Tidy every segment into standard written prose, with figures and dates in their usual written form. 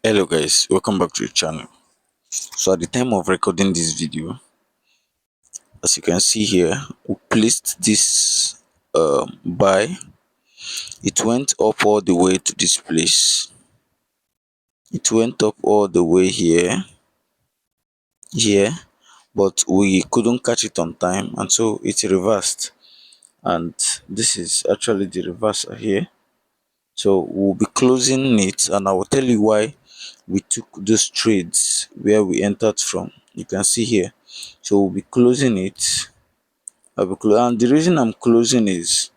Hello guys, welcome back to the channel. So at the time of recording this video, as you can see here, we placed this buy. It went up all the way to this place. It went up all the way here, but we couldn't catch it on time, and so it reversed. And this is actually the reversal here. So we'll be closing it, and I will tell you why we took those trades where we entered from. You can see here. So we'll be closing it. And the reason I'm closing is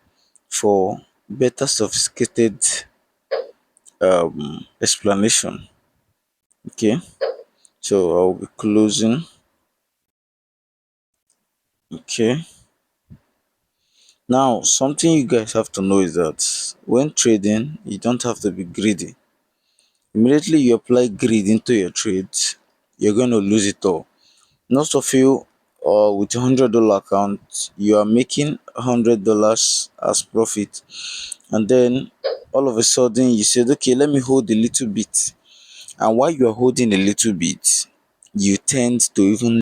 for better sophisticated explanation. Okay, so I'll be closing. Okay, now something you guys have to know is that when trading, you don't have to be greedy. Immediately you apply greed into your trades, you're going to lose it all. Most of you, with $100 account, you are making $100 as profit, and then all of a sudden you said, okay, let me hold a little bit. And while you are holding a little bit, you tend to even.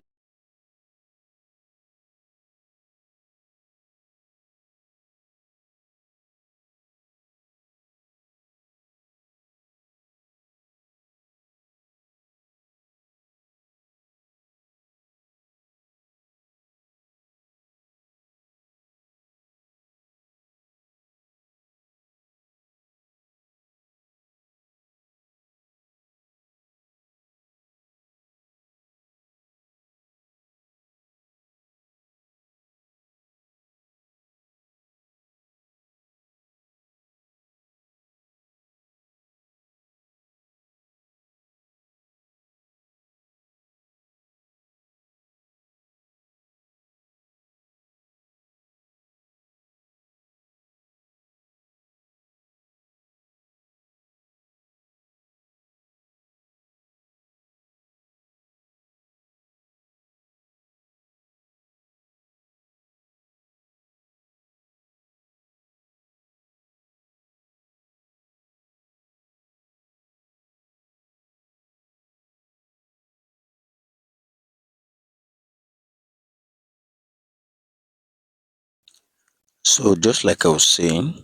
So just like I was saying,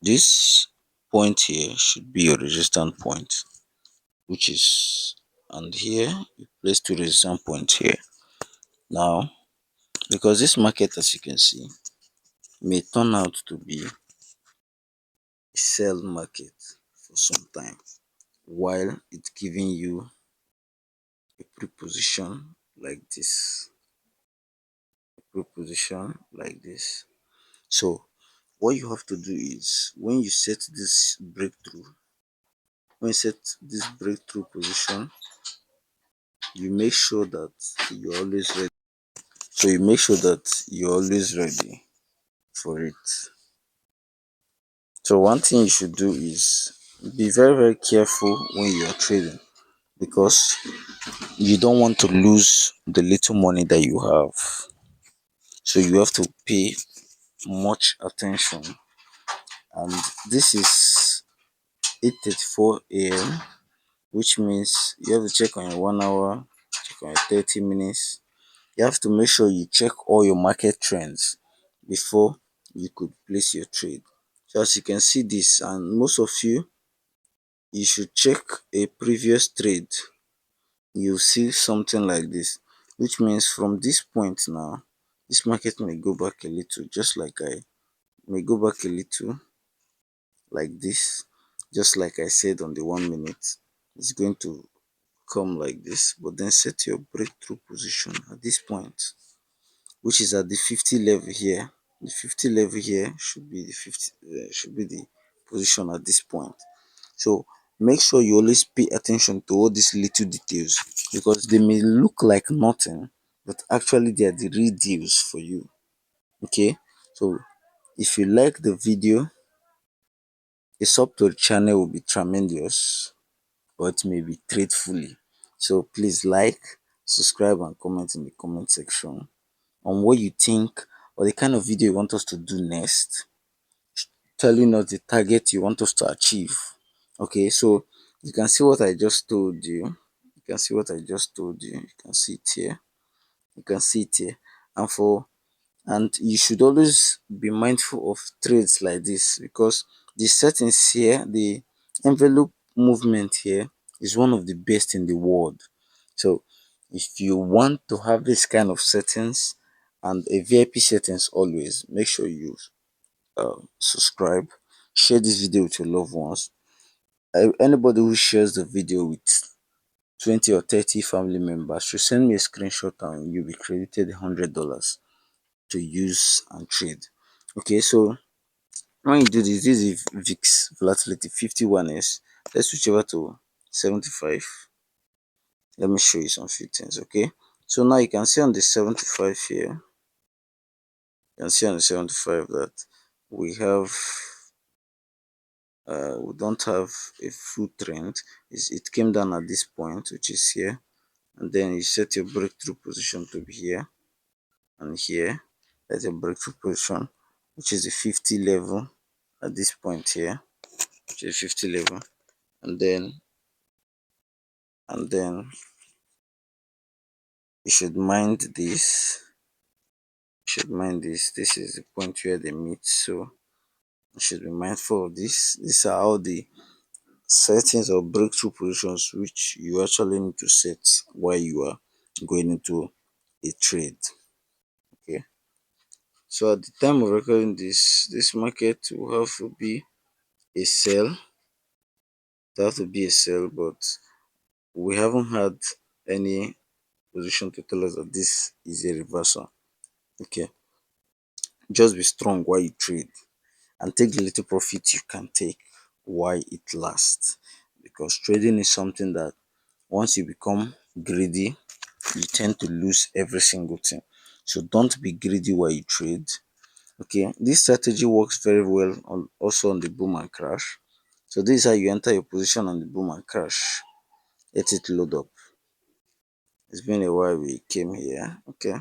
this point here should be your resistance point, which is, and here you place two resistance points here. Now, because this market, as you can see, may turn out to be a sell market for some time, while it's giving you a preposition like this, So what you have to do is, when you set this breakthrough, position, you make sure that you're always ready. So you make sure that you're always ready for it. So one thing you should do is be very, very careful when you are trading, because you don't want to lose the little money that you have. So you have to pay much attention. And this is 8:34 a.m., which means you have to check on your 1 hour, check on your 30 minutes. You have to make sure you check all your market trends before you could place your trade. So as you can see this, and most of you should check a previous trade. You'll see something like this, which means from this point now, this market may go back a little, just like I may go back a little like this, just like I said on the 1 minute. It's going to come like this, but then set your breakthrough position at this point, which is at the 50 level here. The 50 level here should be the 50 should be the position at this point. So make sure you always pay attention to all these little details, because they may look like nothing, but actually they are the real deals for you. Okay, so if you like the video, a sub to the channel will be tremendous, or it may be tradefully. So please like, subscribe, and comment in the comment section on what you think, or the kind of video you want us to do next, telling us the target you want us to achieve. Okay, so You can see what I just told you. You can see what I just told you. You can see it here. You can see it here. And you should always be mindful of trades like this, because the settings here, the envelope movement here is one of the best in the world. So if you want to have this kind of settings and a VIP settings, always make sure you subscribe, share this video with your loved ones. Anybody who shares the video with 20 or 30 family members should send me a screenshot and you'll be credited $100 to use and trade. Okay, so when you do this, this is VIX volatility 51s. Let's switch over to 75. Let me show you some few things. Okay, so now you can see on the 75 here, you can see on the 75 that we have we don't have a full trend. It came down at this point, which is here, and then you set your breakthrough position to be here and here. That's a breakthrough position, which is the 50 level at this point here, which is 50 level, and then you should mind this. You should mind this. This is the point where they meet, so you should be mindful of this. These are all the settings or breakthrough positions which you actually need to set while you are going into a trade. Okay, so at the time of recording this market will have to be a sell. It have to be a sell, but we haven't had any position to tell us that this is a reversal. Okay, just be strong while you trade and take the little profit you can take while it lasts, because trading is something that once you become greedy, you tend to lose every single thing. So don't be greedy while you trade. Okay, this strategy works very well also on the boom and crash. So this is how you enter your position on the boom and crash. Let it load up. It's been a while we came here. Okay,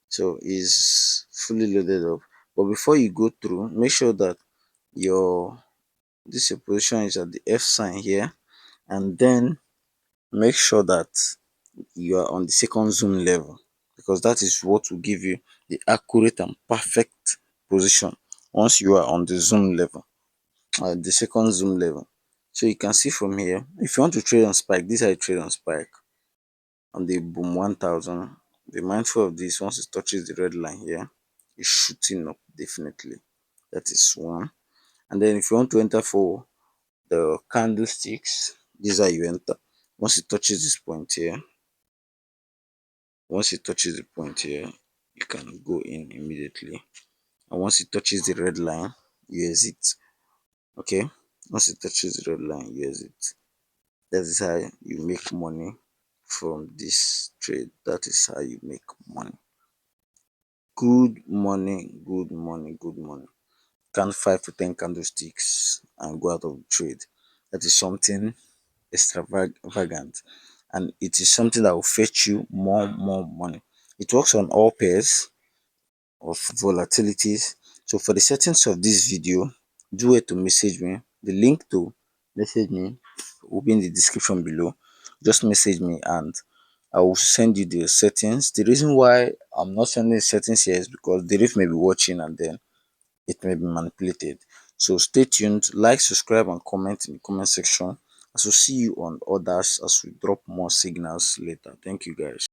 so it's fully loaded up. But before you go through, make sure that your this your position is at the F sign here, and then make sure that you are on the second zoom level, because that is what will give you the accurate and perfect position once you are on the zoom level, the second zoom level. So you can see from here, if you want to trade on spike, this is how you trade on spike on the boom 1000. Be mindful of this. Once it touches the red line here, it's shooting up definitely. That is one. And then if you want to enter for the candlesticks, this is how you enter. Once it touches this point here, once it touches the point here, you can go in immediately, and once it touches the red line, you exit. Okay, once it touches the red line, you exit. That is how you make money from this trade. That is how you make money. Good money, good money, good money. Count 5 to 10 candlesticks and go out of the trade. That is something extravagant, and it is something that will fetch you more money. It works on all pairs of volatilities. So for the settings of this video, do it to message me. The link to message me will be in the description below. Just message me and I will send you the settings. The reason why I'm not sending the settings here is because the riff may be watching and then it may be manipulated. So stay tuned, like, subscribe, and comment in the comment section. I will see you on others as we drop more signals later. Thank you guys.